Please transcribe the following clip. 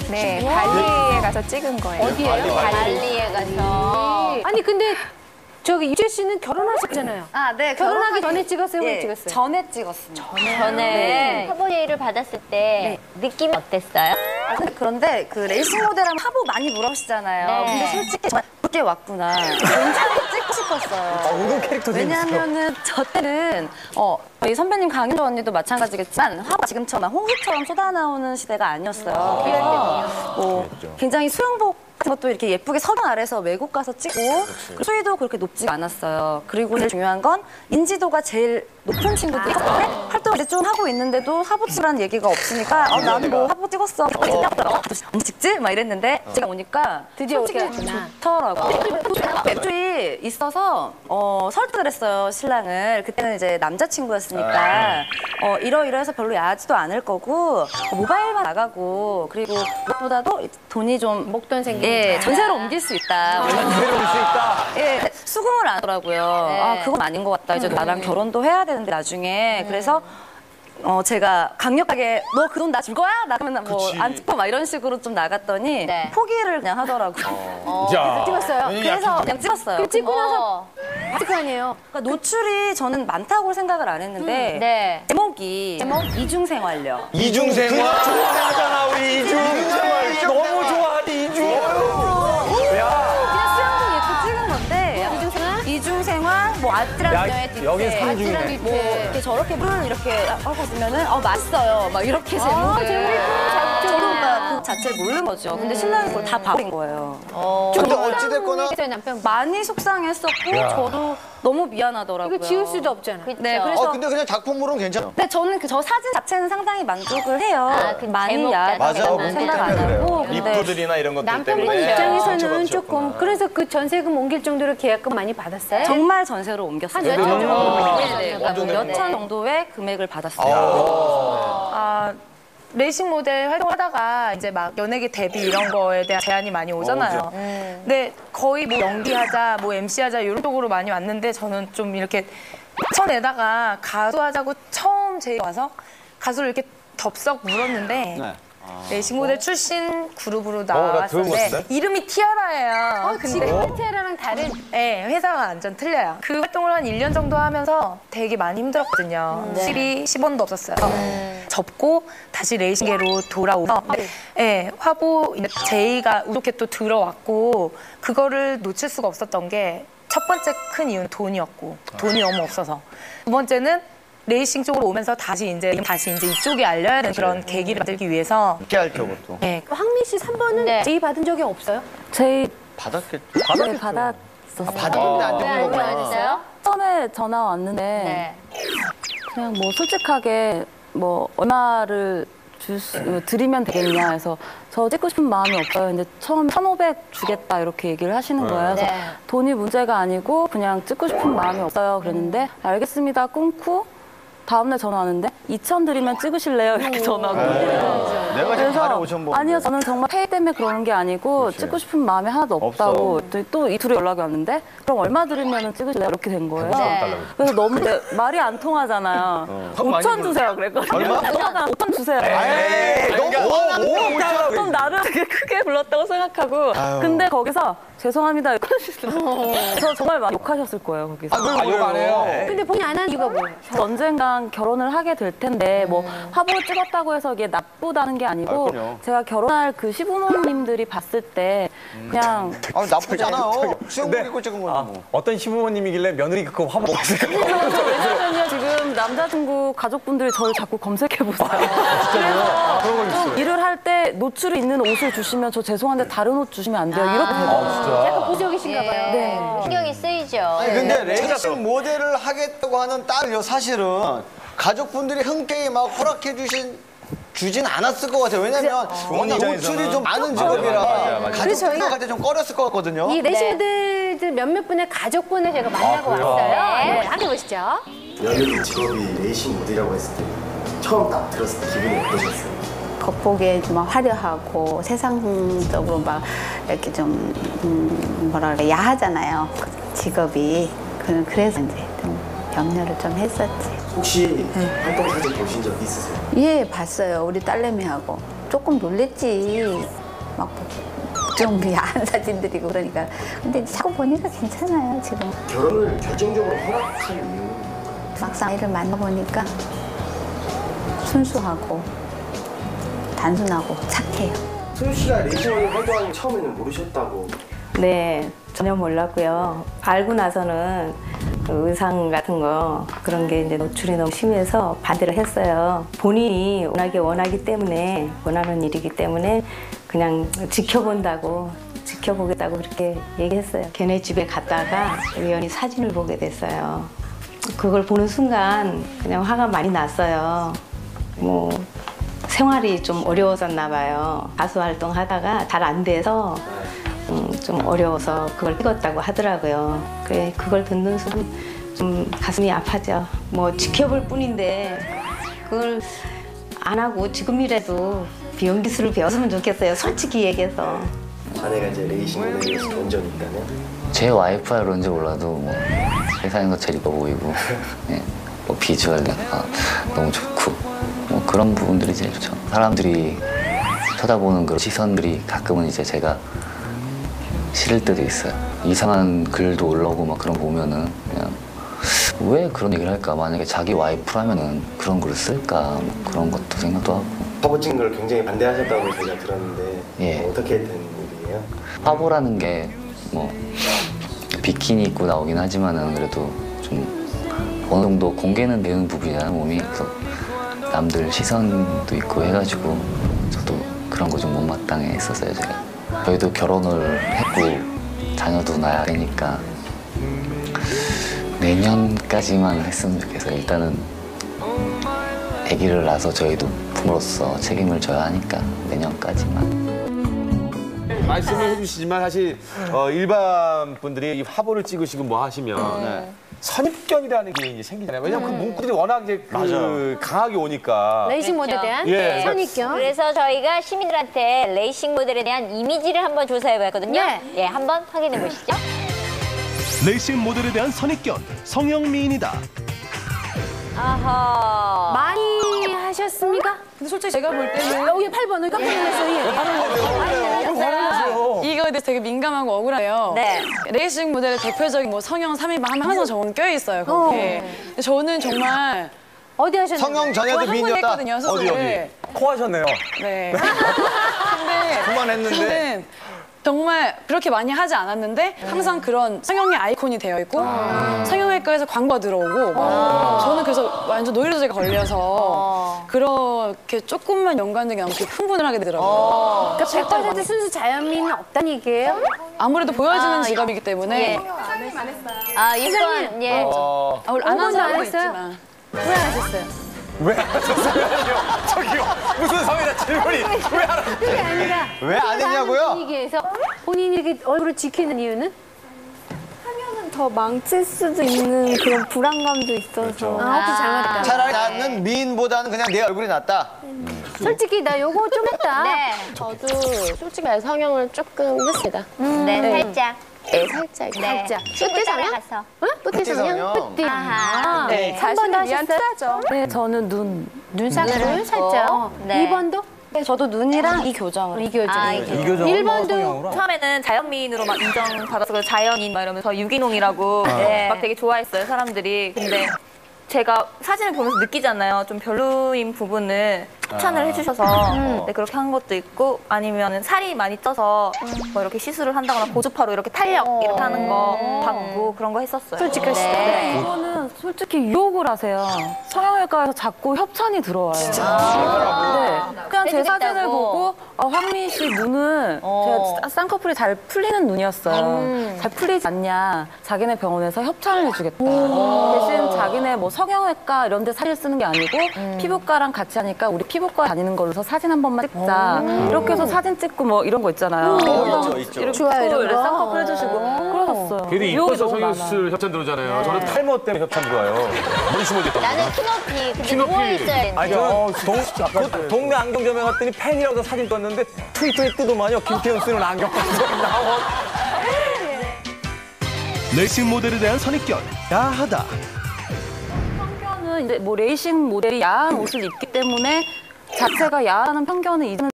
네, 발리에 가서 찍은 거예요. 어디예요? 발리에 가서. 아니 근데 저기 유재 씨는 결혼하셨잖아요. 아, 네. 결혼하기 전에 찍었어요? 후에 찍었어요? 전에 찍었습니다. 네. 화보 제의를 받았을 때 느낌이 어땠어요? 그런데 그 레이싱 모델하면 화보 많이 물어보시잖아요. 네. 근데 솔직히 정말 게 왔구나. 굉장히 찍고 싶었어요. 은근 캐릭터 왜냐하면은 저 때는 저희 선배님 강윤주 언니도 마찬가지겠지만 화보가 지금처럼 홍수처럼 쏟아나오는 시대가 아니었어요. 그래서 뭐 굉장히 수영복 같은 것도 이렇게 예쁘게 서강 아래서 외국 가서 찍고 그 수위도 그렇게 높지가 않았어요. 그리고 제일 중요한 건 인지도가 제일 높은 친구들이 활동을 이제 좀 하고 있는데도 화보 찍으라는 얘기가 없으니까 나는 뭐 화보 찍었어. 언제 찍지? 막 이랬는데 제가 오니까 드디어 솔직히 오게 됐구나. 좋더라고요. 맥주이 있어서 설득을 했어요, 신랑을. 그때는 이제 남자친구였으니까 이러이러해서 별로 야하지도 않을 거고 모바일만 나가고 그리고 무엇보다도 돈이 좀 목돈 생기니까. 예, 전세로 옮길 수 있다. 그대로 올 수 있다. 예, 수긍을 안 하더라고요. 아, 그건 아닌 것 같다. 이제 나랑 결혼도 해야 되는데 나중에. 그래서 제가 강력하게 너 그 돈 나 줄 거야? 나가면 뭐 안 찍고 막 이런 식으로 좀 나갔더니 네. 포기를 그냥 하더라고요. 자, 찍었어요. 그래서 그냥 찍었어요. 그 찍고 나서 어떡 아니에요? 그러니까 노출이 저는 많다고 생각을 안 했는데 네. 제목이 이중생활력. 이중생활 좋아하잖아, 우리 이중. 너무 좋아하니, 이중. 그냥 수영복 입고 찍은 건데 이중생활, 뭐 아찔한 뒤태, 여긴 삼중이네. 뭐 이렇게 저렇게 물 이렇게 보시면은 맛있어요. 막 이렇게 제목을 저도 그러니까 그 자체를 모르는 거죠. 근데 신랑이 그걸 다 봐버린 거예요. 근데 어찌됐거나 남편 많이 속상했었고 저도 너무 미안하더라고요. 이거 지울 수도 없잖아. 네, 그래서 근데 그냥 작품으로는 괜찮아. 근데 저는 저 사진 자체는 상당히 만족을 해요. 그 많이 제목 야하다고 자체는 생각 안 하고. 근데 리프들이나 이런 것들 남편분 때문에 입장에서는 상처받으셨구나. 조금 그래서 그 전세금 옮길 정도로 계약금 많이 받았어요? 정말 전세로 옮겼어요. 한 몇 천 정도? 네, 그러니까 몇천 정도의 금액을 받았어요. 아, 레이싱 모델 활동하다가 이제 막 연예계 데뷔 이런 거에 대한 제안이 많이 오잖아요. 근데 거의 뭐 연기하자, 뭐 MC하자 이런 쪽으로 많이 왔는데 저는 좀 이렇게 쳐내다가 가수 하자고 처음 제의가 와서 가수를 이렇게 덥석 물었는데 레이싱 모델 출신 그룹으로 나 들은 것 나왔었는데 같은데? 이름이 티아라예요. 지금 테라랑 다른 네, 회사가 완전 틀려요. 그 활동을 한 1년 정도 하면서 되게 많이 힘들었거든요. 10원도 없었어요. 접고 다시 레이싱계로 돌아오서 화보 제의가 우습게 또 들어왔고 그거를 놓칠 수가 없었던 게 첫 번째 큰 이유는 돈이었고 돈이 너무 없어서 두 번째는 레이싱 쪽으로 오면서 다시 이제 이쪽에 알려야 되는 그런 계기를 만들기 위해서 깨알 쪽으로 또. 네, 황미 씨 3번은 네. 제의 받은 적이 없어요? 제이 받았겠죠. 네, 받았었어요. 받았는데 안 왜 되는 안 거구나. 좋아했어요? 처음에 전화 왔는데 네. 그냥 뭐 솔직하게 뭐 얼마를 드리면 되겠냐 해서 저 찍고 싶은 마음이 없어요. 근데 처음 1,500 주겠다 이렇게 얘기를 하시는 거예요. 그래서 네. 돈이 문제가 아니고 그냥 찍고 싶은 마음이 없어요. 그랬는데 알겠습니다 끊고 다음날 전화 왔는데 2,000 드리면 찍으실래요? 이렇게 전화가 온 거예요. 내가 지금 하루 5천 번. 아니요, 저는 정말 페이 때문에 그러는 게 아니고 찍고 싶은 마음이 하나도 없다고 또 이틀에 연락이 왔는데 그럼 얼마 드리면 찍으실래요? 이렇게 된 거예요. 네. 그래서 너무 말이 안 통하잖아요. 5,000 주세요. 그랬거든요. 얼마? 5,000 주세요. 에이, 너무 좀 나를 되게 크게 불렀다고 생각하고 근데 거기서 죄송합니다. 저 정말 많이 욕하셨을 거예요. 거기서. 욕안 해요. 근데 본인 안 한 이유가 뭐예요? 언젠간 결혼을 하게 될 텐데 뭐 화보 찍었다고 해서 이게 나쁘다는 게 아니고 그럼요. 제가 결혼할 그 시부모님들이 봤을 때 그냥 나쁘지 않아요. 수영복 입고 찍은 거는 뭐. 어떤 시부모님이길래 며느리 그거 화보 봤을까? 왜냐면요 지금 남자친구 가족분들이 저를 자꾸 검색해 보세요. 그래서 좀 일을 할 때 노출이 있는 옷을 주시면 저 죄송한데 다른 옷 주시면 안 돼요. 이렇게 되더라고요. 약간 보수적이신가 봐요. 네. 신경이 쓰이죠. 아니 근데 레이싱 모델을 하겠다고 하는 딸요 사실은 가족분들이 흔쾌히 막 허락해 주진 않았을 것 같아요. 왜냐면 워낙 노출이 좀 많은 직업이라 가족분들 같아 좀 꺼렸을 것 같거든요. 이 레이싱들 몇몇 분의 가족분을 제가 만나고 왔어요. 네, 함께 보시죠. 연예인 직업이 레이싱 모델이라고 했을 때 처음 딱 들었을 때 기분이 어떠셨어요? 겉보기에 좀 화려하고 세상적으로 막 이렇게 좀 뭐라 그래 야하잖아요. 직업이 그래서 이제 좀 염려를 좀 했었지. 혹시 활동 사진 보신 적 있으세요? 예, 봤어요. 우리 딸내미하고 조금 놀랬지. 막 좀 야한 사진들이고 그러니까. 근데 자꾸 보니까 괜찮아요, 지금. 결혼을 결정적으로 허락할 이유. 막상 아이를 만나보니까 순수하고 단순하고 착해요. 소유 씨가 레이싱을 활동하는 거 처음에는 모르셨다고. 네, 전혀 몰랐고요. 알고 나서는 그 의상 같은 거 그런 게 이제 노출이 너무 심해서 반대를 했어요. 본인이 원하기 때문에 원하는 일이기 때문에 그냥 지켜보겠다고 그렇게 얘기했어요. 걔네 집에 갔다가 우연히 사진을 보게 됐어요. 그걸 보는 순간 그냥 화가 많이 났어요. 뭐 생활이 좀 어려워졌나 봐요. 가수 활동하다가 잘 안 돼서 좀 어려워서 그걸 찍었다고 하더라고요. 그걸 듣는 순간 좀 가슴이 아파죠. 뭐 지켜볼 뿐인데 그걸 안 하고 지금이라도 비용 기술을 배웠으면 좋겠어요. 솔직히 얘기해서. 아내가 이제 레이싱 모델에서 본 적이 있다면? 제 와이프야 그런지 몰라도 뭐 세상에서 제일 이뻐 보이고 예, 뭐 비주얼 너무 좋고 뭐 그런 부분들이 제일 좋죠. 사람들이 쳐다보는 그 시선들이 가끔은 이제 제가 싫을 때도 있어요. 이상한 글도 올라오고 막 그런 거 보면은 그냥 왜 그런 얘기를 할까? 만약에 자기 와이프라면은 그런 글을 쓸까? 뭐 그런 것도 생각도 하고. 화보 찍는 걸 굉장히 반대하셨다고 제가 들었는데 예. 어떻게 된 일이에요? 화보라는 게 뭐 비키니 입고 나오긴 하지만은 그래도 좀 어느 정도 공개는 되는 부분이잖아요, 몸이. 그래서 남들 시선도 있고 해가지고 저도 그런 거 좀 못마땅해 했었어요, 제가. 저희도 결혼을 했고 자녀도 낳아야 되니까 내년까지만 했으면 좋겠어요. 일단은 아기를 낳아서 저희도 부모로서 책임을 져야 하니까 내년까지만. 말씀을 해주시지만 사실 일반 분들이 이 화보를 찍으시고 뭐 하시면 선입견이라는 게 이제 생기잖아요. 왜냐면 그 문구들이 워낙 이제 강하게 오니까. 레이싱 모델에 대한 선입견. 그래서 저희가 시민들한테 레이싱 모델에 대한 이미지를 한번 조사해봤거든요. 예, 한번 확인해 보시죠. 레이싱 모델에 대한 선입견, 성형 미인이다. 아하. 많이 하셨습니까? 근데 솔직히 제가 볼 때는 여기 8번을 깜짝 놀랐어요. 이거에 대해서 되게 민감하고 억울해요. 네. 레이싱 모델의 대표적인 뭐 성형 3일만 하면 항상 저건 껴있어요, 거기에. 근데 저는 정말 어디 하셨는데? 성형 전혀도 미인이었다. 했거든요, 수술을. 코 하셨네요. 네. 그만했는데. 저는 정말 그렇게 많이 하지 않았는데 항상 그런 성형의 아이콘이 되어 있고 성형외과에서 광고가 들어오고 저는 그래서 완전 노이로제에 걸려서 그렇게 조금만 연관된 게 너무 흥분을 하게 되더라고요. 그러니까 100% 순수 자연미는 없다는 얘기예요? 아무래도 보여지는 직업이기 때문에 아, 이건 예. 안 하는 사람도 했어요? 있지만 왜 안 하셨어요? 왜 하셨어요? 저기요. 무슨 성이나 질문이 왜 안 하셨어요? 그게 아니라 왜 안 했냐고요? 분위기에서 본인이 이렇게 얼굴을 지키는 이유는? 더 망칠 수도 있는 그런 불안감도 있어서. 혹시 잘못했다. 차라리 나는 미인보다는 그냥 내 얼굴이 낫다. 솔직히 나 요거 좀 했다. 네. 저도 솔직히 말 성형을 조금 했습니다. 네, 살짝. 네, 살짝. 네. 뿌띠 성형? 따라가서. 뿌띠 성형? 뿌띠. 아하. 네. 한 번도 하셨어요? 네, 저는 눈. 눈사람을 살짝. 네. 2번도? 네, 저도 눈이랑 이 교정을. 이 교정. 아, 이교정 1번도 처음에는 자연미인으로 막 인정받아서 자연인 막 이러면서 유기농이라고 네. 막 되게 좋아했어요, 사람들이. 근데 제가 사진을 보면서 느끼잖아요. 좀 별로인 부분을 추천을 해주셔서 네, 그렇게 한 것도 있고 아니면 살이 많이 쪄서 뭐 이렇게 시술을 한다거나 고주파로 이렇게 탄력 이렇게 하는 거 받고 그런 거 했었어요. 솔직하시다. 네. 이거는 솔직히 유혹을 하세요. 성형외과에서 자꾸 협찬이 들어와요. 네. 그냥 제 해주겠다고. 사진을 보고 황미 씨 눈은 제가 쌍꺼풀이 잘 풀리는 눈이었어요. 잘 풀리지 않냐. 자기네 병원에서 협찬을 해주겠다. 대신 자기네 뭐 성형외과 이런 데 사진을 쓰는 게 아니고 피부과랑 같이 하니까 우리 피부과 다니는 걸로 해서 사진 한 번만 찍자. 이렇게 해서 사진 찍고 뭐 이런 거 있잖아요. 있죠. 이렇게 좋아요, 이런 거. 쌍꺼풀 해주시고 그러셨어요. 괜히 유혹이 이뻐서 너무 많아요. 성형수술 협찬 들어오잖아요. 저는 탈모 때문에 협찬 들어와요. 머리 심어졌다. 나는 키높이. 근데 누워있어야 되는데. 아니, 동네 안경점에 갔더니 팬이라고 사진 떴는데 트위터에 뜨더만요. 김태현 쓰는 안경 나온. 레이싱 모델에 대한 선입견, 야하다. 편견은 이제 뭐 레이싱 모델이 야한 옷을 입기 때문에 자체가 야하다는 편견은 이제는